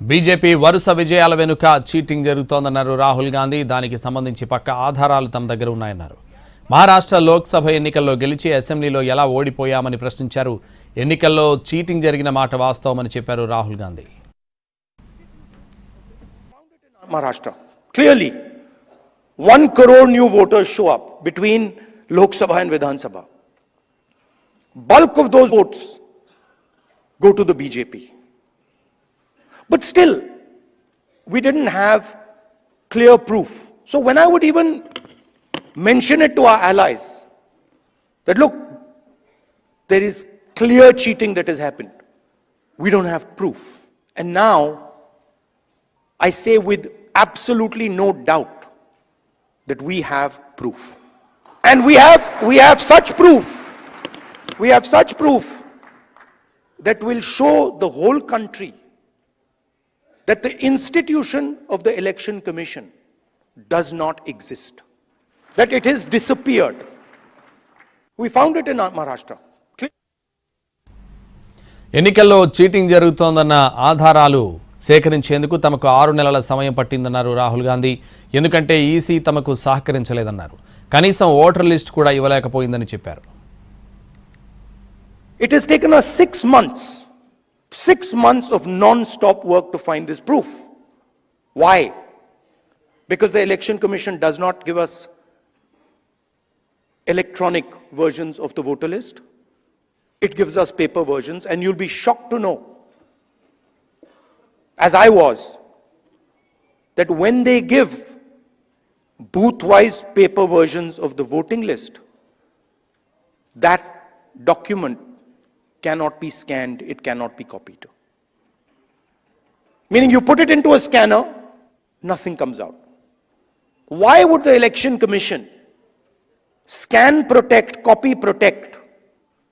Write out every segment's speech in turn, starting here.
BJP వరుస విజయాల వెనుక చీటింగ్ జరుగుతోందన్నారు రాహుల్ గాంధీ. దానికి సంబంధించి పక్క ఆధారాలు తమ దగ్గర ఉన్నాయన్నారు. మహారాష్ట్ర లోక్సభ ఎన్నికల్లో గెలిచి అసెంబ్లీలో ఎలా ఓడిపోయామని ప్రశ్నించారు. ఎన్నికల్లో చీటింగ్ జరిగిన మాట వాస్తవమని చెప్పారు Rahul Gandhi. Maharashtra. Clearly, 1 crore new voters show up between Lok Sabha and Vidhan Sabha. Bulk of those votes go to the BJP. But still, we didn't have clear proof. So when I would even mention it to our allies, that look, there is clear cheating that has happened, we don't have proof. And now, I say with absolutely no doubt that we have proof. And we have such proof. We have such proof that will show the whole country that the institution of the Election Commission does not exist. That it has disappeared. We found it in Maharashtra. ఎన్నికల్లో cheating జరుగుతోందన్న ఆధారాలు సేకరించేందుకు తమకు 6 నెలల సమయం పట్టిందన్నారు రాహుల్ గాంధీ. ఎందుకంటే EC తమకు సహకరించలేదన్నారు. కనీసం voter list కూడా ఇవ్వలేకపోయిందని చెప్పారు. It has taken us 6 months of non-stop work to find this proof. Why? Because the Election Commission does not give us electronic versions of the voter list. It gives us paper versions, and you'll be shocked to know, as I was, that when they give booth-wise paper versions of the voting list, that document cannot be scanned, it cannot be copied. Meaning you put it into a scanner, nothing comes out. Why would the Election Commission scan protect, copy protect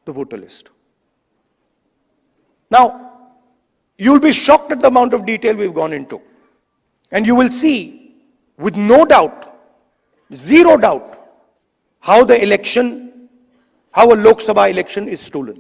the voter list? Now, you'll be shocked at the amount of detail we've gone into. And you will see, with no doubt, zero doubt, how a Lok Sabha election is stolen.